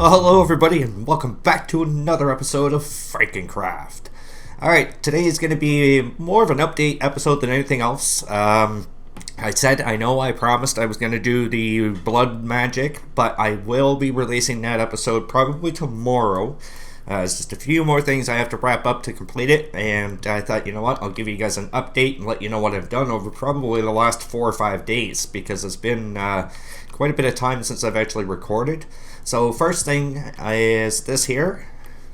Well, hello everybody and welcome back to another episode of FrankenCraft. Alright, today is going to be more of an update episode than anything else. I promised I was going to do the blood magic, but I will be releasing that episode probably tomorrow. It's just a few more things I have to wrap up to complete it, and I thought, you know what, I'll give you guys an update and let you know what I've done over probably the last 4 or 5 days, because it's been quite a bit of time since I've actually recorded. So first thing is this here,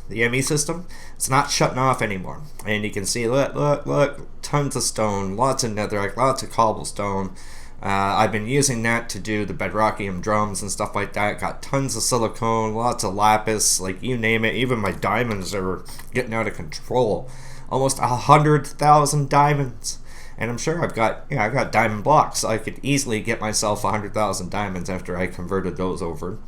the ME system. It's not shutting off anymore, and you can see, look, tons of stone, lots of netherite, lots of cobblestone. I've been using that to do the bedrockium drums and stuff like that. Got tons of silicone, lots of lapis, like you name it. Even my diamonds are getting out of control. Almost 100,000 diamonds. And I'm sure I've got diamond blocks. I could easily get myself 100,000 diamonds after I converted those over.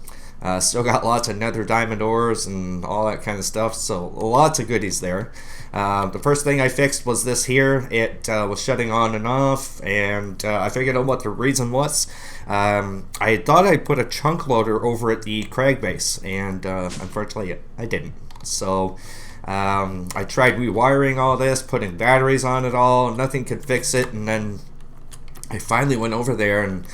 Still got lots of nether diamond ores and all that kind of stuff, so lots of goodies there. The first thing I fixed was this here. It was shutting on and off, and I figured out what the reason was. I thought I put a chunk loader over at the crag base, and unfortunately I didn't. So I tried rewiring all this, putting batteries on it all, nothing could fix it, and then I finally went over there and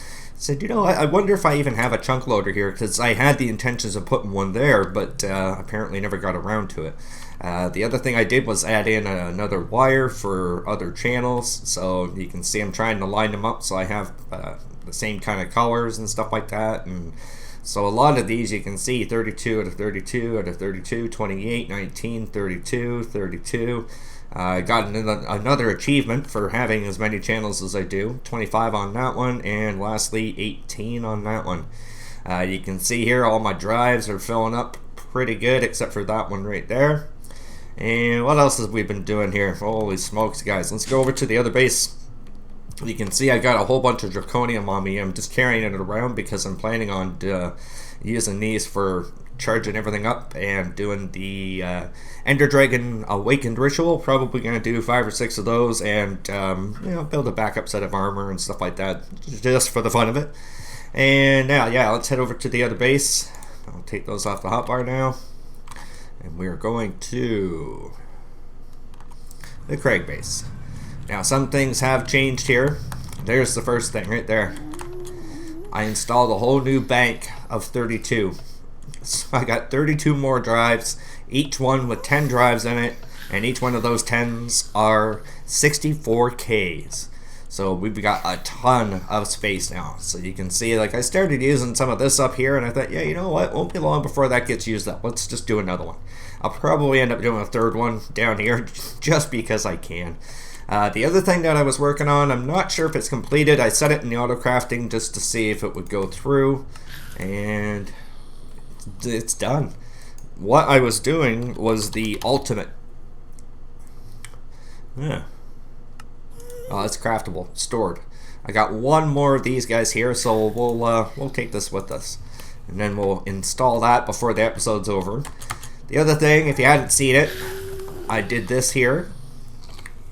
said, you know, I wonder if I even have a chunk loader here, because I had the intentions of putting one there, but apparently never got around to it. The other thing I did was add in another wire for other channels, so you can see I'm trying to line them up so I have the same kind of colors and stuff like that. And so a lot of these you can see 32 out of 32 out of 32, 28, 19, 32, 32. I got another achievement for having as many channels as I do, 25 on that one, and lastly 18 on that one. You can see here all my drives are filling up pretty good, except for that one right there. And what else have we been doing here? Holy smokes, guys. Let's go over to the other base. You can see I got a whole bunch of draconium on me. I'm just carrying it around because I'm planning on using these for charging everything up and doing the Ender Dragon Awakened ritual. Probably going to do 5 or 6 of those, and build a backup set of armor and stuff like that, just for the fun of it. And now, yeah, let's head over to the other base. I'll take those off the hotbar now, and we're going to the Craig base. Now, some things have changed here. There's the first thing right there. I installed a whole new bank of 32. So I got 32 more drives, each one with 10 drives in it, and each one of those 10s are 64Ks. So we've got a ton of space now. So you can see, like, I started using some of this up here, and I thought, yeah, you know what, won't be long before that gets used up. Let's just do another one. I'll probably end up doing a third one down here just because I can. The other thing that I was working on, I'm not sure if it's completed. I set it in the auto crafting just to see if it would go through, and it's done. What I was doing was the ultimate. Yeah. Oh, it's craftable, stored. I got one more of these guys here, so we'll take this with us, and then we'll install that before the episode's over. The other thing, if you hadn't seen it, I did this here.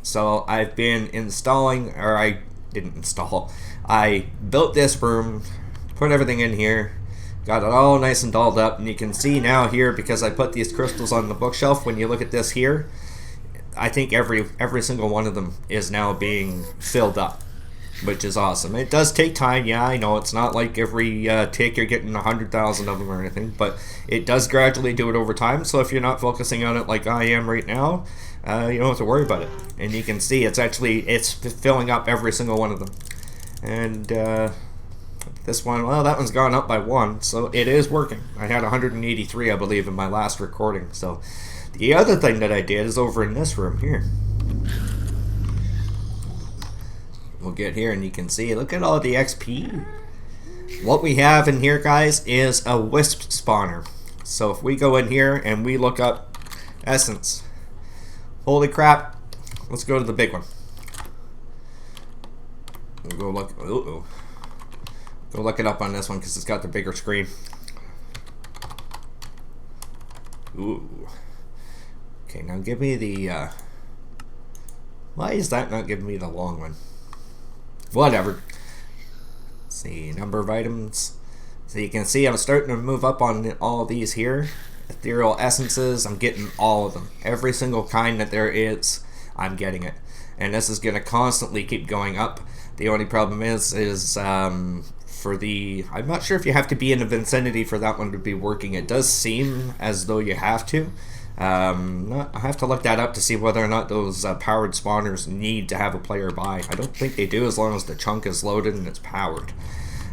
So I've been installing, or I didn't install. I built this room, put everything in here. Got it all nice and dolled up, and you can see now here, because I put these crystals on the bookshelf, when you look at this here, I think every single one of them is now being filled up, which is awesome. It does take time, yeah, I know, it's not like every tick you're getting 100,000 of them or anything, but it does gradually do it over time, so if you're not focusing on it like I am right now, you don't have to worry about it. And you can see it's filling up every single one of them. And this one, well, that one's gone up by 1, so it is working. I had 183, I believe, in my last recording. So the other thing that I did is over in this room here. We'll get here and you can see, look at all the XP. What we have in here, guys, is a wisp spawner. So if we go in here and we look up essence, holy crap, let's go to the big one. We'll go look. Go look it up on this one because it's got the bigger screen. Ooh. Okay, now give me the. Why is that not giving me the long one? Whatever. Let's see, number of items. So you can see I'm starting to move up on all of these here. Ethereal essences, I'm getting all of them. Every single kind that there is, I'm getting it. And this is going to constantly keep going up. The only problem is for the... I'm not sure if you have to be in the vicinity for that one to be working. It does seem as though you have to. I have to look that up to see whether or not those powered spawners need to have a player by. I don't think they do, as long as the chunk is loaded and it's powered.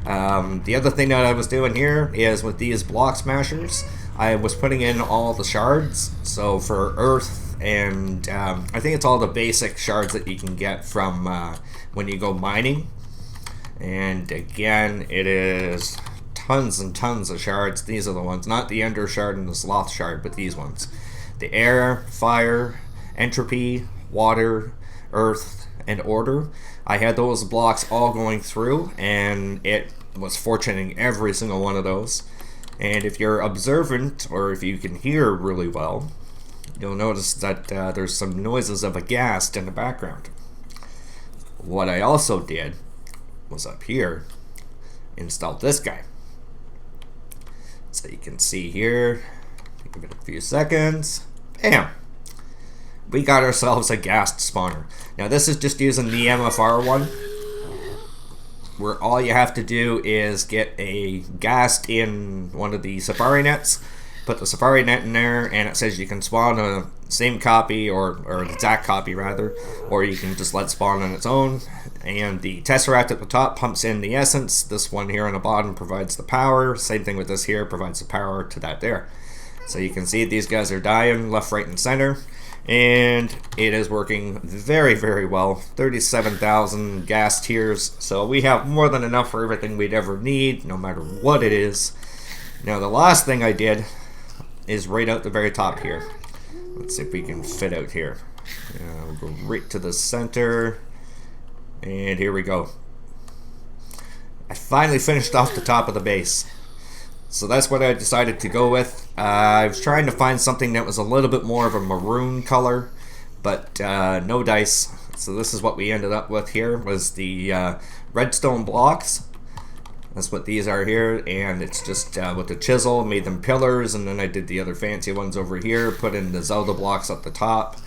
The other thing that I was doing here is with these block smashers, I was putting in all the shards. So for earth and I think it's all the basic shards that you can get from when you go mining. And again, it is tons and tons of shards. These are the ones, not the ender shard and the sloth shard, but these ones. The air, fire, entropy, water, earth, and order. I had those blocks all going through, and it was fortuning every single one of those. And if you're observant, or if you can hear really well, you'll notice that there's some noises of a ghast in the background. What I also did was up here, installed this guy. So you can see here, give it a few seconds, bam! We got ourselves a ghast spawner. Now this is just using the MFR one, where all you have to do is get a ghast in one of the safari nets, put the safari net in there, and it says you can spawn a same copy, or an exact copy rather, or you can just let spawn on its own. And the tesseract at the top pumps in the essence. This one here on the bottom provides the power. Same thing with this here, provides the power to that there. So you can see these guys are dying left, right, and center. And it is working very, very well. 37,000 gas tiers. So we have more than enough for everything we'd ever need, no matter what it is. Now the last thing I did is right out the very top here. Let's see if we can fit out here. We'll go right to the center. And here we go. I finally finished off the top of the base. So that's what I decided to go with. I was trying to find something that was a little bit more of a maroon color, but no dice. So this is what we ended up with here, was the redstone blocks. That's what these are here, and it's just with the chisel, made them pillars, and then I did the other fancy ones over here, put in the Zelda blocks at the top,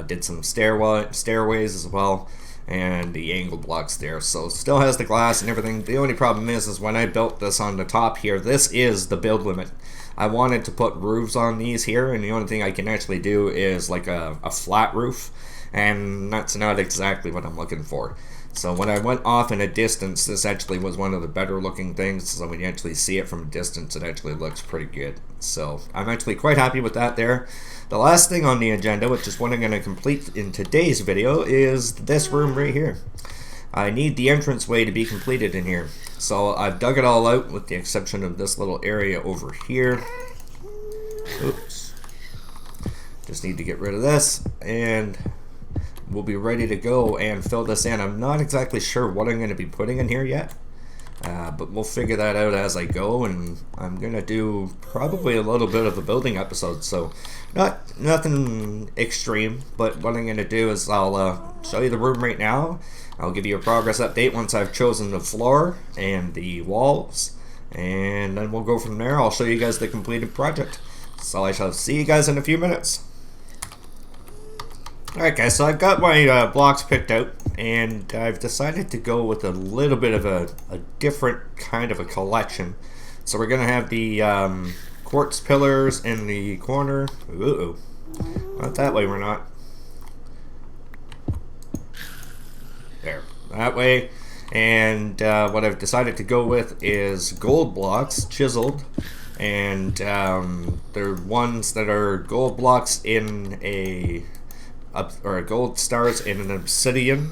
did some stairways as well, and the angle blocks there. So still has the glass and everything. The only problem is when I built this on the top here, this is the build limit. I wanted to put roofs on these here, and the only thing I can actually do is like a flat roof, and that's not exactly what I'm looking for. So when I went off in a distance, this actually was one of the better looking things. So when you actually see it from a distance, it actually looks pretty good. So I'm actually quite happy with that there. The last thing on the agenda, which is what I'm going to complete in today's video, is this room right here. I need the entranceway to be completed in here. So I've dug it all out with the exception of this little area over here. Oops. Just need to get rid of this, and we'll be ready to go and fill this in. I'm not exactly sure what I'm going to be putting in here yet, but we'll figure that out as I go, and I'm going to do probably a little bit of a building episode, so nothing extreme, but what I'm going to do is I'll show you the room right now. I'll give you a progress update once I've chosen the floor and the walls, and then we'll go from there. I'll show you guys the completed project. So I shall see you guys in a few minutes. Alright guys, so I've got my blocks picked out, and I've decided to go with a little bit of a different kind of a collection. So we're going to have the quartz pillars in the corner. Ooh, not that way, we're not. There, that way. And what I've decided to go with is gold blocks, chiseled. And they're ones that are gold blocks in or gold stars in an obsidian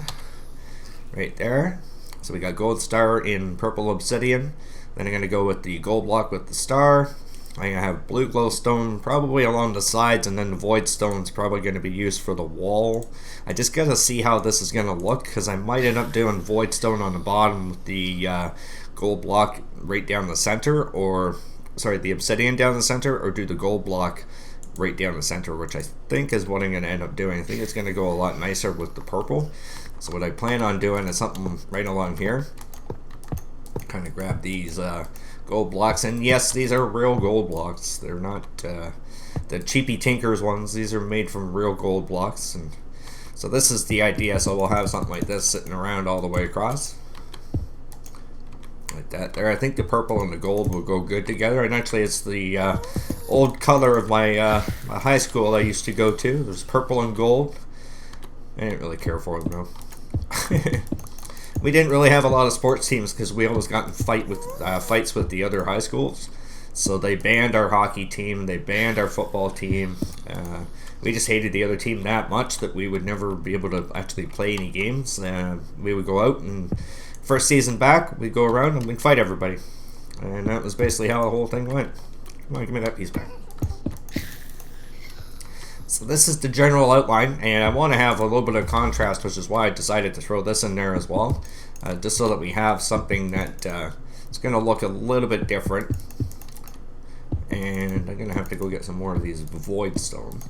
right there. So we got gold star in purple obsidian. Then I'm going to go with the gold block with the star. I'm going to have blue glowstone probably along the sides, and then the void stone's probably going to be used for the wall. I just got to see how this is going to look, because I might end up doing void stone on the bottom with the gold block right down the center, or sorry, the obsidian down the center, or do the gold block right down the center, which I think is what I'm going to end up doing. I think it's going to go a lot nicer with the purple. So what I plan on doing is something right along here. Kind of grab these gold blocks. And yes, these are real gold blocks. They're not the cheapy Tinkers ones. These are made from real gold blocks. And so this is the idea. So we'll have something like this sitting around all the way across. Like that there. I think the purple and the gold will go good together. And actually it's the old color of my, my high school I used to go to. There's purple and gold. I didn't really care for them though. We didn't really have a lot of sports teams because we always got in fights with the other high schools. So they banned our hockey team, they banned our football team. We just hated the other team that much that we would never be able to actually play any games. We would go out and first season back, we'd go around and we'd fight everybody. And that was basically how the whole thing went. Come on, give me that piece back. So this is the general outline, and I want to have a little bit of contrast, which is why I decided to throw this in there as well, just so that we have something that it's going to look a little bit different. And I'm going to have to go get some more of these void stone.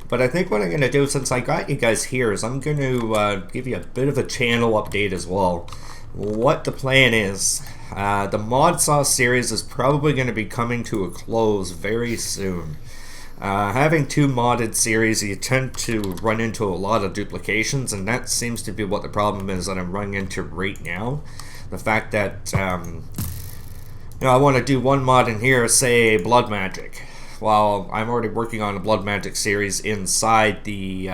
But I think what I'm going to do, since I got you guys here, is I'm going to give you a bit of a channel update as well. What the plan is, the Mod Sauce series is probably going to be coming to a close very soon. Having two modded series, you tend to run into a lot of duplications, and that seems to be what the problem is that I'm running into right now. The fact that I want to do one mod in here, say Blood Magic. Well, I'm already working on a Blood Magic series inside the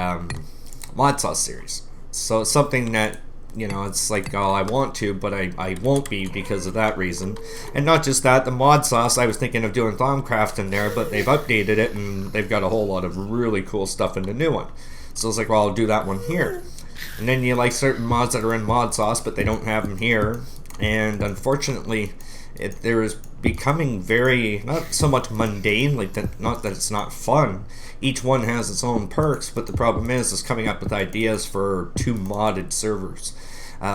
Mod Sauce series. So it's something that, it's like, oh, I want to, but I won't be because of that reason. And not just that, the Mod Sauce, I was thinking of doing Thaumcraft in there, but they've updated it, and they've got a whole lot of really cool stuff in the new one. So it's like, well, I'll do that one here. And then you like certain mods that are in Mod Sauce, but they don't have them here. And unfortunately, there is becoming very, not so much mundane, like that, not that it's not fun. Each one has its own perks, but the problem is coming up with ideas for two modded servers.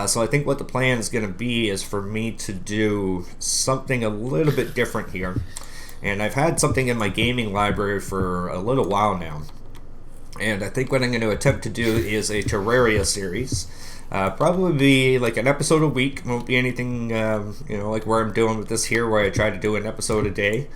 So I think what the plan is going to be is for me to do something a little bit different here. And I've had something in my gaming library for a little while now. And I think what I'm going to attempt to do is a Terraria series. Probably be like an episode a week. Won't be anything, like where I'm doing with this here, where I try to do an episode a day.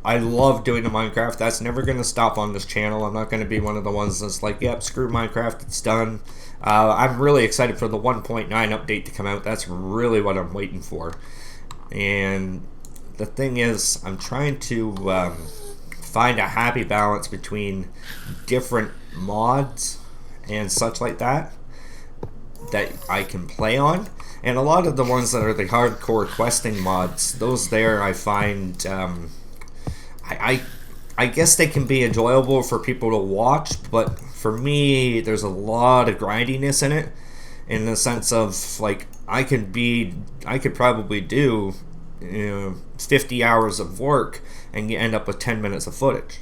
I love doing the Minecraft. That's never going to stop on this channel. I'm not going to be one of the ones that's like, yep, screw Minecraft, it's done. I'm really excited for the 1.9 update to come out. That's really what I'm waiting for. And the thing is, I'm trying to find a happy balance between different mods and such like that I can play on. And a lot of the ones that are the hardcore questing mods, those there I find I guess they can be enjoyable for people to watch, but for me there's a lot of grindiness in it, in the sense of like I could probably do 50 hours of work and you end up with 10 minutes of footage,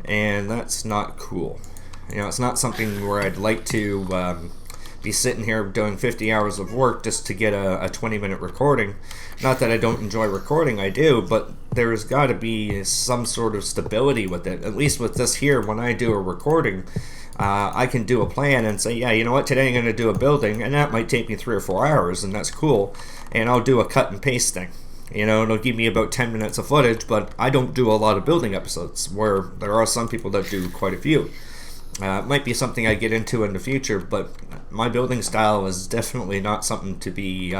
and that's not cool. It's not something where I'd like to be sitting here doing 50 hours of work just to get a 20-minute recording. Not that I don't enjoy recording, I do, but there's got to be some sort of stability with it. At least with this here, when I do a recording, I can do a plan and say, yeah, you know what, today I'm going to do a building, and that might take me 3 or 4 hours, and that's cool, and I'll do a cut and paste thing. It'll give me about 10 minutes of footage, but I don't do a lot of building episodes, where there are some people that do quite a few. It might be something I get into in the future, but my building style is definitely not something to be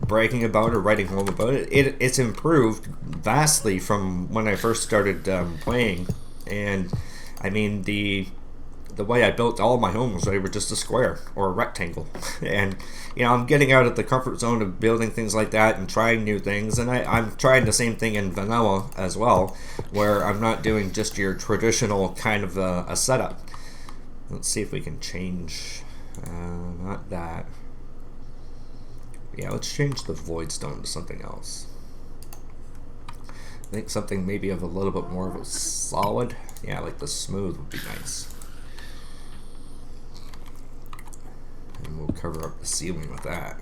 bragging about or writing home about. It's improved vastly from when I first started playing, and I mean the way I built all my homes, they were just a square or a rectangle. And I'm getting out of the comfort zone of building things like that and trying new things, and I'm trying the same thing in vanilla as well, where I'm not doing just your traditional kind of a setup. Let's see if we can change, not that. Yeah, let's change the void stone to something else. I think something maybe of a little bit more of a solid. Yeah, like the smooth would be nice. And we'll cover up the ceiling with that.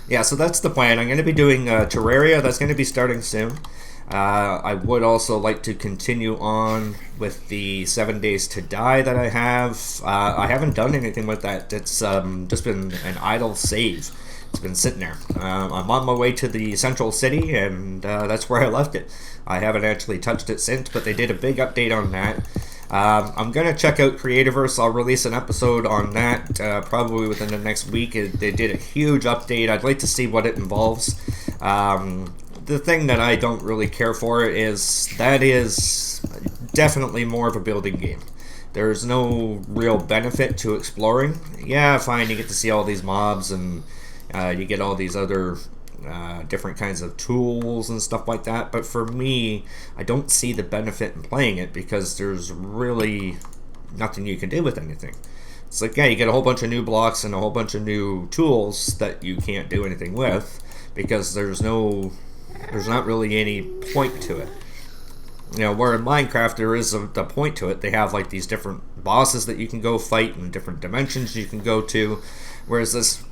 Yeah, so that's the plan. I'm going to be doing Terraria. That's going to be starting soon. I would also like to continue on with the 7 Days to Die that I have. I haven't done anything with that. It's just been an idle save. It's been sitting there. I'm on my way to the central city, and that's where I left it. I haven't actually touched it since, but they did a big update on that. I'm going to check out Creativerse. I'll release an episode on that probably within the next week. They did a huge update. I'd like to see what it involves. The thing that I don't really care for is that is definitely more of a building game. There's no real benefit to exploring. Yeah, fine, you get to see all these mobs, and you get all these other different kinds of tools and stuff like that, but for me, I don't see the benefit in playing it because there's really nothing you can do with anything. It's like, yeah, you get a whole bunch of new blocks and a whole bunch of new tools that you can't do anything with because there's not really any point to it. You know, where in Minecraft there is the point to it. They have like these different bosses that you can go fight and different dimensions you can go to, whereas this,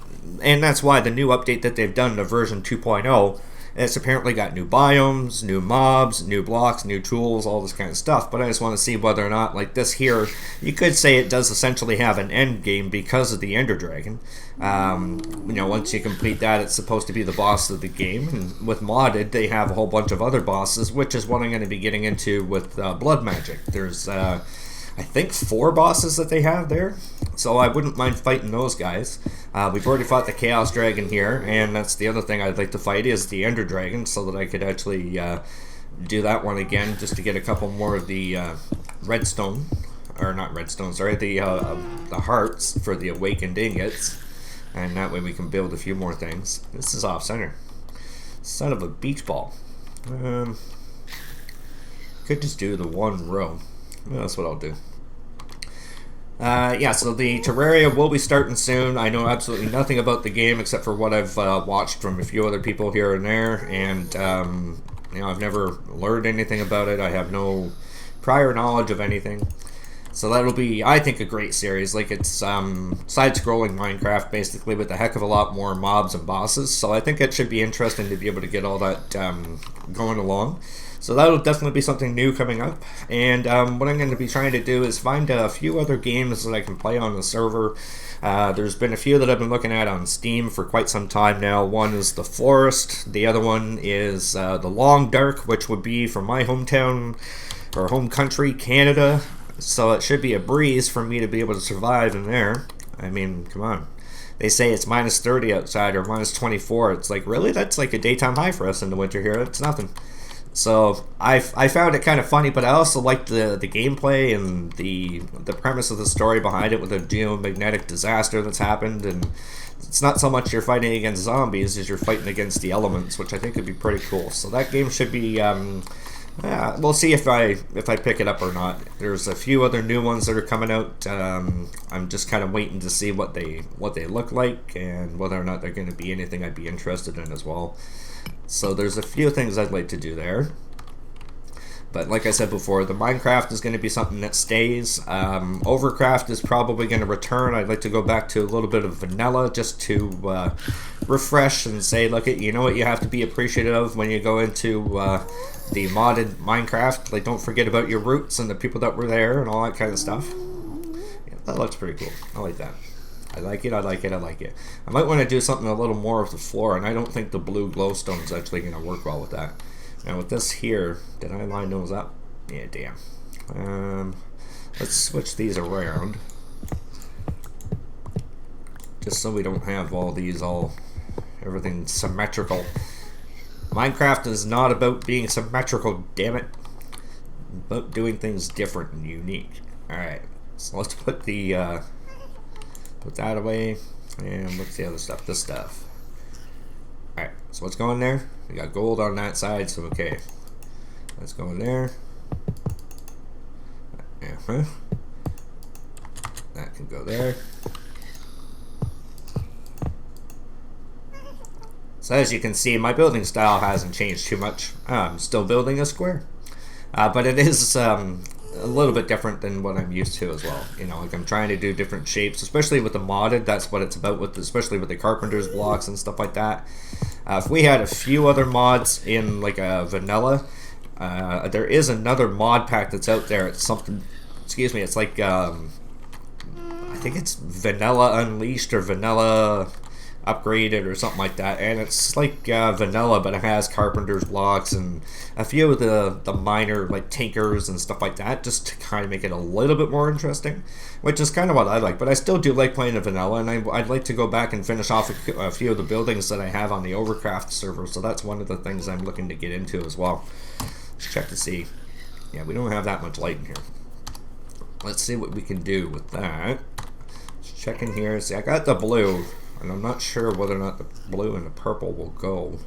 and that's why the new update that they've done to version 2.0, it's apparently got new biomes, new mobs, new blocks, new tools, all this kind of stuff. But I just want to see whether or not, like this here, you could say it does essentially have an end game because of the Ender Dragon. You know, once you complete that, it's supposed to be the boss of the game. And with Modded, they have a whole bunch of other bosses, which is what I'm going to be getting into with Blood Magic. There's, I think, 4 bosses that they have there, so I wouldn't mind fighting those guys. We've already fought the Chaos Dragon here, and that's the other thing I'd like to fight is the Ender Dragon, so that I could actually do that one again, just to get a couple more of the redstone, or not redstone, sorry, the hearts for the awakened ingots, and that way we can build a few more things. This is off center. Son of a beach ball. Could just do the one row. Well, that's what I'll do. Yeah, so the Terraria will be starting soon. I know absolutely nothing about the game except for what I've watched from a few other people here and there, and you know, I've never learned anything about it. I have no prior knowledge of anything. So that'll be, I think, a great series. Like, it's side-scrolling Minecraft, basically, with a heck of a lot more mobs and bosses. So I think it should be interesting to be able to get all that going along. So that'll definitely be something new coming up. And what I'm going to be trying to do is find a few other games that I can play on the server. There's been a few that I've been looking at on Steam for quite some time now. One is The Forest. The other one is The Long Dark, which would be from my hometown, or home country, Canada. So it should be a breeze for me to be able to survive in there. I mean, come on. They say it's minus 30 outside or minus 24. It's like, really? That's like a daytime high for us in the winter here. It's nothing. So I found it kind of funny, but I also liked the gameplay and the premise of the story behind it with the geomagnetic disaster that's happened. And it's not so much you're fighting against zombies as you're fighting against the elements, which I think would be pretty cool. So that game should be... we'll see if I pick it up or not. There's a few other new ones that are coming out. I'm just kind of waiting to see what they look like and whether or not they're going to be anything I'd be interested in as well. So there's a few things I'd like to do there. But like I said before, the Minecraft is going to be something that stays. OverCraft is probably going to return. I'd like to go back to a little bit of vanilla just to refresh and say, look, you know what you have to be appreciative of when you go into the modded Minecraft. Like, don't forget about your roots and the people that were there and all that kind of stuff. Yeah, that looks pretty cool. I like that. I like it, I like it, I like it. I might want to do something a little more of the floor, and I don't think the blue glowstone is actually going to work well with that. Now with this here, did I line those up? Yeah, damn. Let's switch these around. Just so we don't have all these everything symmetrical. Minecraft is not about being symmetrical, damn it. About doing things different and unique. Alright, so let's put the put that away. And what's the other stuff? This stuff. Alright, so what's going there? We got gold on that side, so okay. Let's go in there. That can go there. So as you can see, my building style hasn't changed too much. I'm still building a square. But it is a little bit different than what I'm used to as well. You know, like I'm trying to do different shapes, especially with the modded. That's what it's about, with especially with the carpenter's blocks and stuff like that. If we had a few other mods in like a vanilla, there is another mod pack that's out there. It's something, excuse me, it's like I think it's Vanilla Unleashed or Vanilla upgrade it or something like that. And it's like vanilla, but it has carpenter's blocks and a few of the minor like tinkers and stuff like that, just to kind of make it a little bit more interesting, which is kind of what I like. But I still do like playing the vanilla, and I'd like to go back and finish off a few of the buildings that I have on the OverCraft server, so that's one of the things I'm looking to get into as well. Let's check to see. Yeah, we don't have that much light in here. Let's see what we can do with that. Let's check in here. See, I got the blue, and I'm not sure whether or not the blue and the purple will go.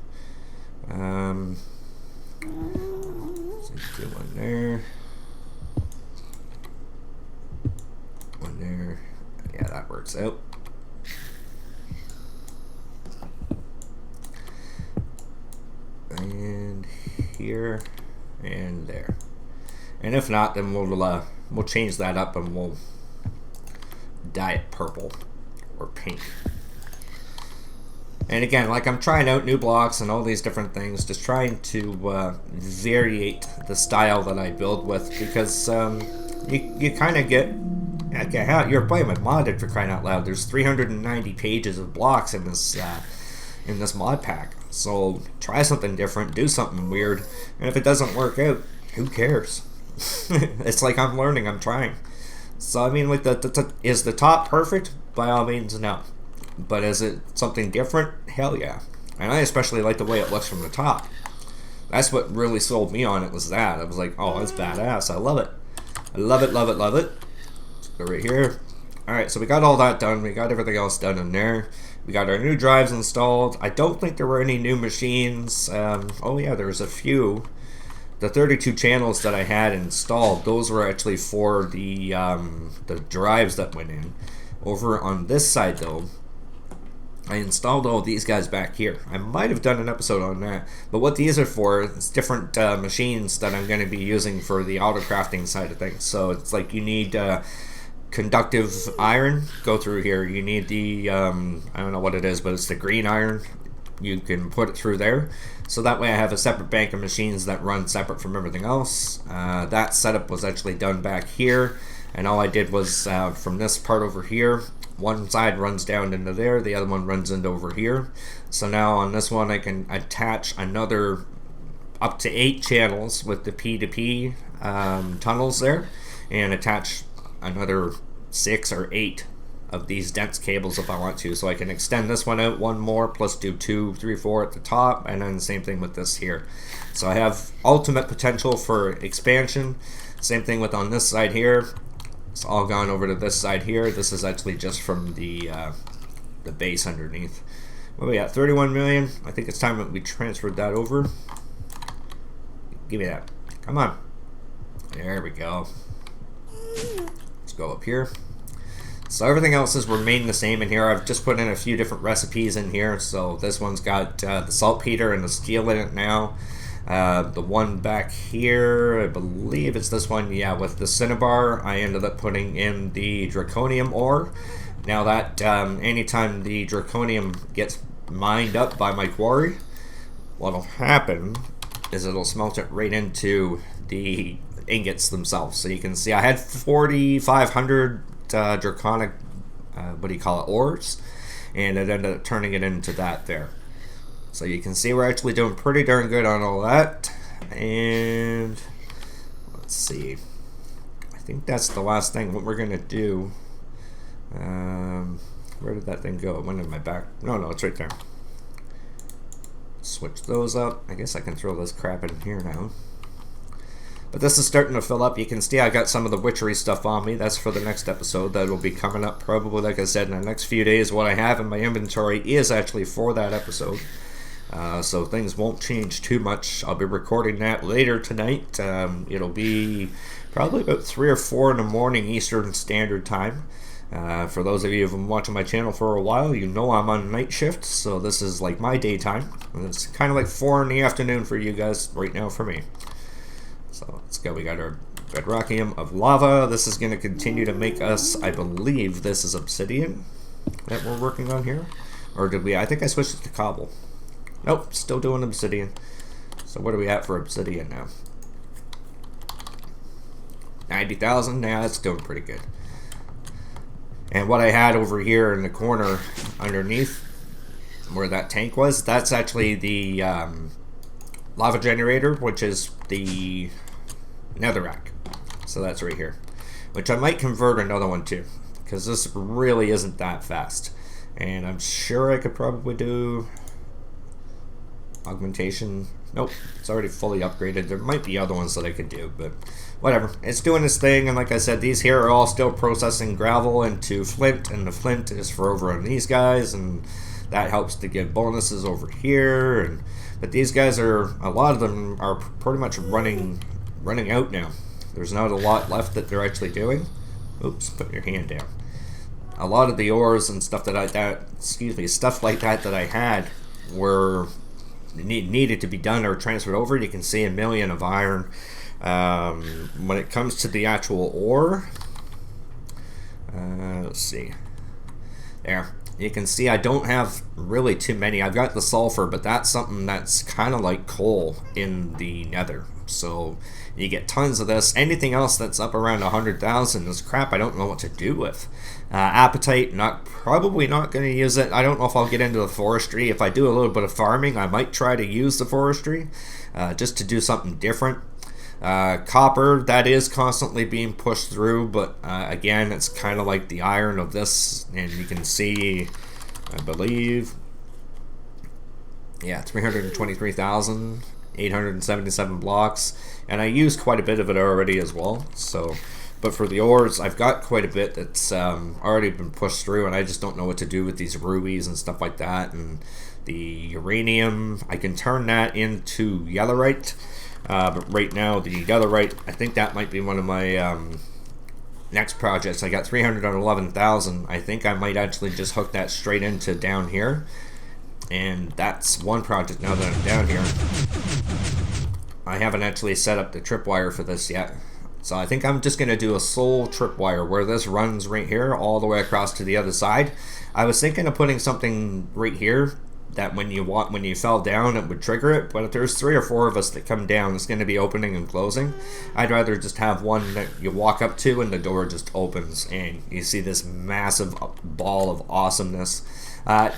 Let's do one there. One there. Yeah, that works out. And here and there. And if not, then we'll change that up and we'll dye it purple or pink. And again, like, I'm trying out new blocks and all these different things, just trying to variate the style that I build with, because you kind of get, you're playing with Modded, for crying out loud. There's 390 pages of blocks in this mod pack. So try something different, do something weird, and if it doesn't work out, who cares? It's like I'm learning, I'm trying. So I mean, like, is the top perfect? By all means, no. But is it something different? Hell yeah. And I especially like the way it looks from the top. That's what really sold me on it, was that. I was like, oh, that's badass. I love it. I love it, love it, love it. Let's go right here. Alright, so we got all that done. We got everything else done in there. We got our new drives installed. I don't think there were any new machines. Oh yeah, there's a few. The 32 channels that I had installed, those were actually for the drives that went in. Over on this side, though, I installed all these guys back here. I might have done an episode on that, but what these are for is different machines that I'm going to be using for the auto crafting side of things. So it's like you need conductive iron, go through here. You need the, I don't know what it is, but it's the green iron. You can put it through there. So that way I have a separate bank of machines that run separate from everything else. That setup was actually done back here. And all I did was, from this part over here, one side runs down into there, the other one runs into over here. So now on this one I can attach another up to 8 channels with the P2P tunnels there, and attach another 6 or 8 of these dense cables if I want to. So I can extend this one out one more, plus do 2, 3, 4 at the top, and then the same thing with this here. So I have ultimate potential for expansion. Same thing with on this side here. It's all gone over to this side here. This is actually just from the base underneath. What are we at? 31 million. I think it's time that we transferred that over. Give me that. Come on. There we go. Let's go up here. So everything else has remained the same in here. I've just put in a few different recipes in here. So this one's got the saltpeter and the steel in it now. The one back here, I believe it's this one, yeah, with the cinnabar, I ended up putting in the draconium ore. Now that anytime the draconium gets mined up by my quarry, what'll happen is it'll smelt it right into the ingots themselves. So you can see I had 4,500 draconic, ores, and it ended up turning it into that there. So you can see we're actually doing pretty darn good on all that. And let's see. I think that's the last thing. What we're going to do. Where did that thing go? It went in my back. No, it's right there. Switch those up. I guess I can throw this crap in here now. But this is starting to fill up. You can see I got some of the witchery stuff on me. That's for the next episode. That will be coming up probably, like I said, in the next few days. What I have in my inventory is actually for that episode. So things won't change too much. I'll be recording that later tonight. It'll be probably about 3 or 4 in the morning Eastern Standard Time. For those of you who've been watching my channel for a while, you know I'm on night shift, so this is like my daytime. And it's kind of like 4 in the afternoon for you guys right now for me. So let's go. We got our bedrockium of lava. This is going to continue to make us, I believe this is obsidian that we're working on here. Or did we? I think I switched it to cobble. Nope, still doing obsidian. So what are we at for obsidian now? 90,000? Nah, that's doing pretty good. And what I had over here in the corner underneath, where that tank was, that's actually the lava generator, which is the netherrack. So that's right here, which I might convert another one to, because this really isn't that fast. And I'm sure I could probably do augmentation. Nope, it's already fully upgraded. There might be other ones that I could do, but whatever. It's doing its thing, and like I said, these here are all still processing gravel into flint, and the flint is for over on these guys, and that helps to give bonuses over here. But these guys are, a lot of them are pretty much running out now. There's not a lot left that they're actually doing. Oops, put your hand down. A lot of the ores and stuff stuff like that that I had were needed to be done or transferred over. You can see 1 million of iron. When it comes to the actual ore, let's see. There, you can see I don't have really too many. I've got the sulfur, but that's something that's kind of like coal in the nether. So you get tons of this. Anything else that's up around 100,000 is crap I don't know what to do with. Apatite, probably not going to use it. I don't know if I'll get into the forestry. If I do a little bit of farming, I might try to use the forestry just to do something different. Copper, that is constantly being pushed through, but again, it's kind of like the iron of this, and you can see, I believe, yeah, 323,877 blocks, and I used quite a bit of it already as well. So, but for the ores, I've got quite a bit that's already been pushed through, and I just don't know what to do with these rubies and stuff like that. And the uranium, I can turn that into yellowite. But right now, the yellowite, I think that might be one of my next projects. I got 311,000. I think I might actually just hook that straight into down here. And that's one project now that I'm down here. I haven't actually set up the tripwire for this yet. So I think I'm just going to do a sole tripwire where this runs right here all the way across to the other side. I was thinking of putting something right here that when you fell down it would trigger it, but if there's 3 or 4 of us that come down, it's going to be opening and closing. I'd rather just have one that you walk up to and the door just opens and you see this massive ball of awesomeness.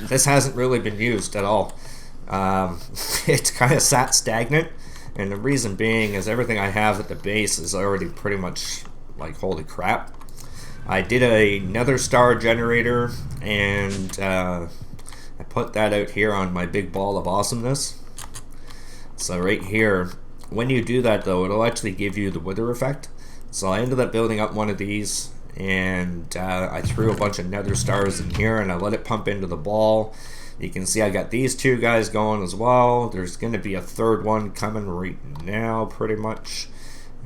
This hasn't really been used at all. It's kind of sat stagnant, and the reason being is everything I have at the base is already pretty much like, holy crap. I did a nether star generator, and I put that out here on my big ball of awesomeness. So right here, when you do that though, it'll actually give you the wither effect. So I ended up building up one of these, and I threw a bunch of nether stars in here, and I let it pump into the ball. You can see I got these 2 guys going as well. There's going to be a 3rd one coming right now, pretty much.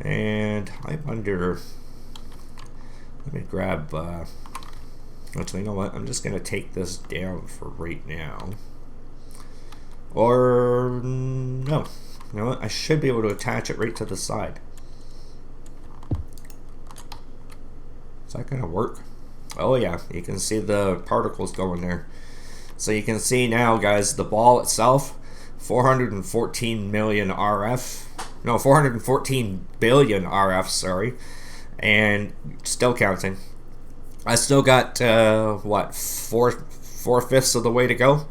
And I wonder, let me grab, actually, you know what? I'm just going to take this down for right now. Or, no. You know what? I should be able to attach it right to the side. Is that going to work? Oh yeah, you can see the particles going there. So you can see now, guys, the ball itself, 414 million RF. No, 414 billion RF, sorry. And still counting. I still got, what, 4/5 of the way to go?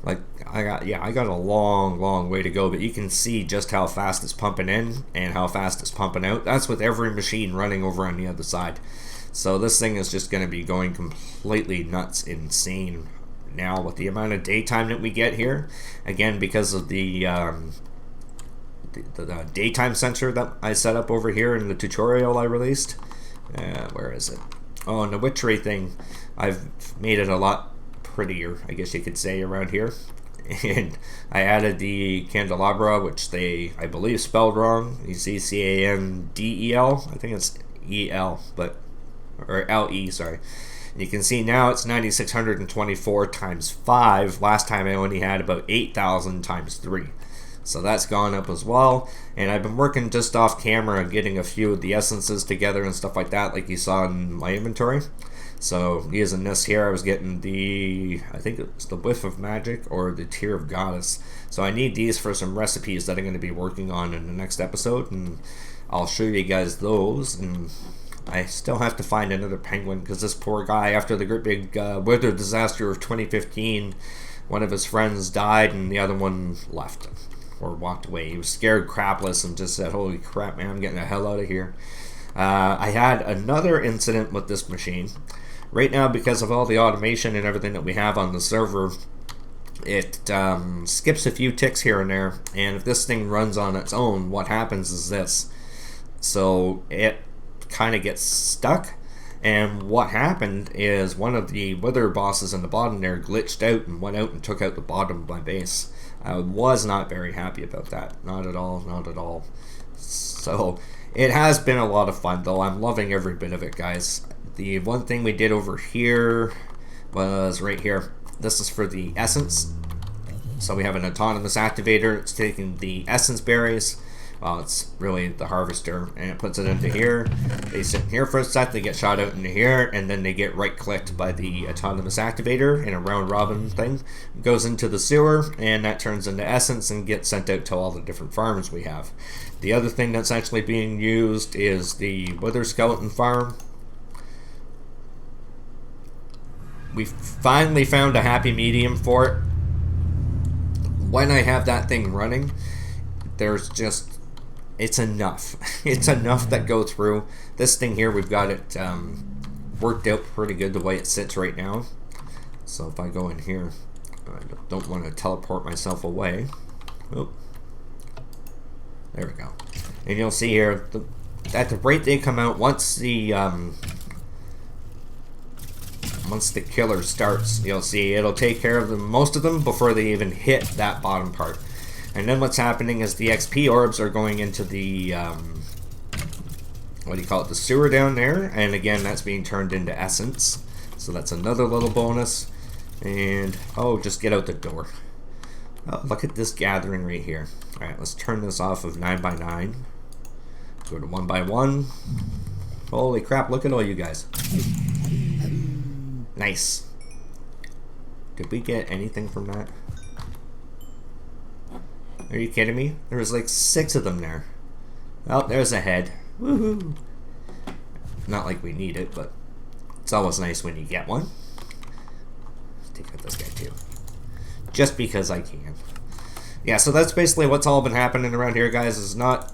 Like, I got a long way to go, but you can see just how fast it's pumping in and how fast it's pumping out. That's with every machine running over on the other side. So this thing is just going to be going completely nuts, insane now with the amount of daytime that we get here. Again, because of the daytime sensor that I set up over here in the tutorial I released. Where is it? Oh, and the witchery thing, I've made it a lot prettier, I guess you could say, around here. And I added the candelabra, which I believe, spelled wrong. You see CANDEL. I think it's EL, or LE, sorry. You can see now it's 9,624 times 5. Last time I only had about 8,000 times 3. So that's gone up as well. And I've been working just off camera and getting a few of the essences together and stuff like that, like you saw in my inventory. So using this here, I was getting I think it's the Whiff of Magic or the Tear of Goddess. So I need these for some recipes that I'm going to be working on in the next episode, and I'll show you guys those. And I still have to find another penguin, because this poor guy, after the great big weather disaster of 2015, one of his friends died and the other one left or walked away. He was scared crapless and just said, holy crap, man, I'm getting the hell out of here. I had another incident with this machine. Right now, because of all the automation and everything that we have on the server, it skips a few ticks here and there, and if this thing runs on its own, what happens is this. So it kind of gets stuck, and what happened is one of the wither bosses in the bottom there glitched out and went out and took out the bottom of my base. I was not very happy about that. Not at all, not at all. So it has been a lot of fun though. I'm loving every bit of it, guys. The one thing we did over here was right here. This is for the essence. So we have an autonomous activator. It's taking the essence berries. Well, it's really the harvester, and it puts it into here. They sit in here for a sec, they get shot out into here, and then they get right-clicked by the autonomous activator in a round-robin thing. It goes into the sewer, and that turns into essence and gets sent out to all the different farms we have. The other thing that's actually being used is the wither skeleton farm. We finally found a happy medium for it. When I have that thing running, there's just... it's enough. It's enough that go through. This thing here, we've got it worked out pretty good the way it sits right now. So if I go in here, I don't want to teleport myself away. Oh, there we go. And you'll see here, at the rate they come out, once the killer starts, you'll see it'll take care of most of them before they even hit that bottom part. And then what's happening is the XP orbs are going into the, what do you call it, the sewer down there. And again, that's being turned into essence. So that's another little bonus. And, oh, just get out the door. Oh, look at this gathering right here. Alright, let's turn this off of 9x9. Go to 1x1. Holy crap, look at all you guys. Nice. Did we get anything from that? Are you kidding me? There was like 6 of them there. Oh, there's a head. Woohoo! Not like we need it, but it's always nice when you get one. Let's take out this guy too. Just because I can. Yeah, so that's basically what's all been happening around here, guys. It's not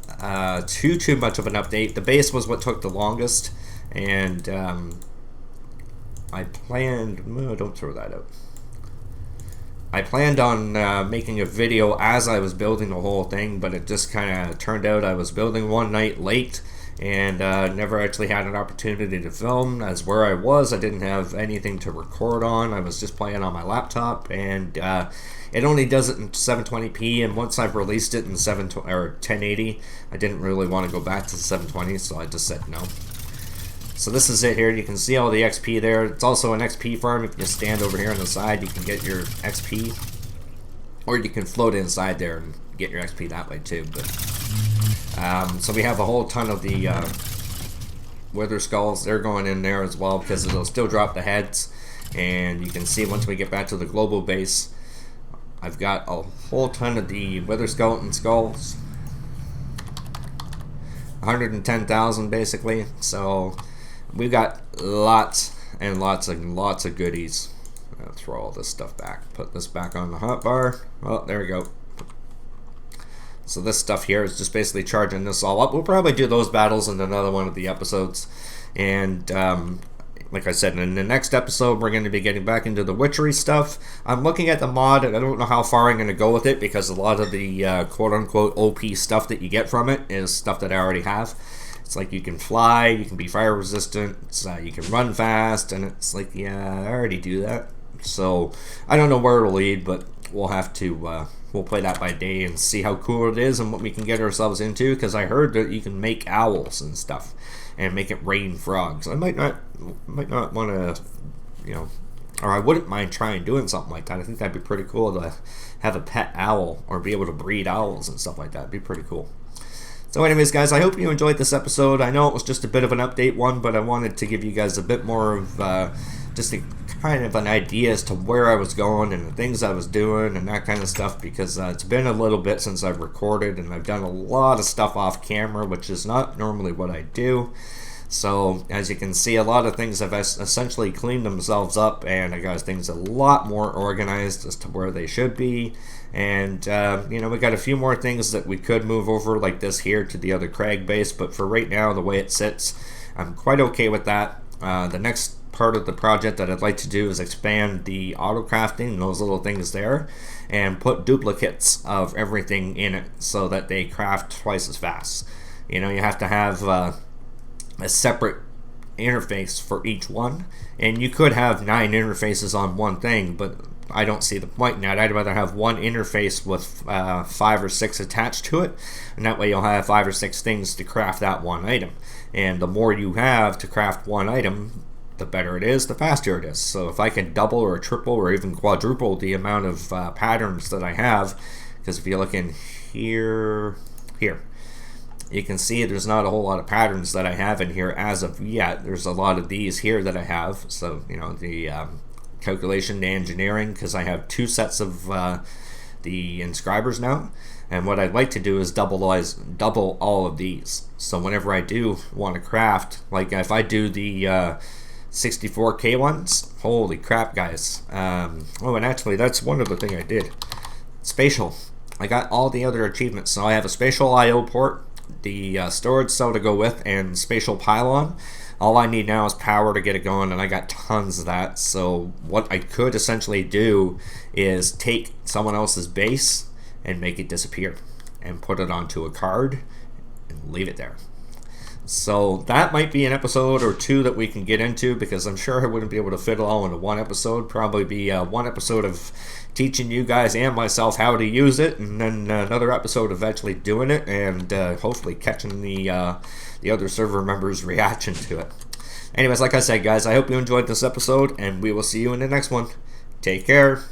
too much of an update. The base was what took the longest, and I planned... no, don't throw that out. I planned on making a video as I was building the whole thing, but it just kind of turned out I was building one night late and never actually had an opportunity to film. As where I was, I didn't have anything to record on. I was just playing on my laptop, and it only does it in 720p, and once I've released it in 1080, I didn't really want to go back to 720, so I just said no. So this is it here. You can see all the XP there. It's also an XP farm. If you stand over here on the side, you can get your XP. Or you can float inside there and get your XP that way too. But so we have a whole ton of the wither skulls. They're going in there as well because it'll still drop the heads. And you can see once we get back to the global base, I've got a whole ton of the wither skeleton skulls. 110,000 basically. So we've got lots and lots of goodies. I'll throw all this stuff back. Put this back on the hotbar. Oh, there we go. So this stuff here is just basically charging this all up. We'll probably do those battles in another one of the episodes. And like I said, in the next episode, we're going to be getting back into the witchery stuff. I'm looking at the mod, and I don't know how far I'm going to go with it, because a lot of the quote-unquote OP stuff that you get from it is stuff that I already have. It's like you can fly, you can be fire resistant, you can run fast, and it's like, yeah, I already do that. So I don't know where it'll lead, but we'll have to we'll play that by day and see how cool it is and what we can get ourselves into, because I heard that you can make owls and stuff and make it rain frogs. I might not want to, you know, or I wouldn't mind trying doing something like that. I think that'd be pretty cool to have a pet owl or be able to breed owls and stuff like that. It'd be pretty cool. So anyways, guys, I hope you enjoyed this episode. I know it was just a bit of an update one, but I wanted to give you guys a bit more of just a kind of an idea as to where I was going and the things I was doing and that kind of stuff, because it's been a little bit since I've recorded, and I've done a lot of stuff off camera, which is not normally what I do. So as you can see, a lot of things have essentially cleaned themselves up, and I got things a lot more organized as to where they should be. And you know, we got a few more things that we could move over, like this here, to the other crag base, but for right now, the way it sits, I'm quite okay with that. The next part of the project that I'd like to do is expand the auto crafting, those little things there, and put duplicates of everything in it so that they craft twice as fast. You know, you have to have a separate interface for each one, and you could have 9 interfaces on one thing, but I don't see the point in that. I'd rather have one interface with 5 or 6 attached to it, and that way you'll have 5 or 6 things to craft that one item. And the more you have to craft one item, the better it is, the faster it is. So if I can double or triple or even quadruple the amount of patterns that I have, because if you look in here, you can see there's not a whole lot of patterns that I have in here as of yet. There's a lot of these here that I have. So, you know, the calculation, the engineering, because I have 2 sets of the inscribers now. And what I'd like to do is double all of these. So whenever I do want to craft, like if I do the 64K ones, holy crap, guys. Oh, and actually, that's one other thing I did. Spatial. I got all the other achievements. So I have a spatial I/O port, the storage cell to go with, and spatial pylon. All I need now is power to get it going, and I got tons of that. So what I could essentially do is take someone else's base and make it disappear and put it onto a card and leave it there. So that might be an episode or 2 that we can get into, because I'm sure I wouldn't be able to fit it all into one episode. Probably be one episode of teaching you guys and myself how to use it, and then another episode of actually doing it, and hopefully catching the other server members' reaction to it. Anyways, like I said, guys, I hope you enjoyed this episode, and we will see you in the next one. Take care.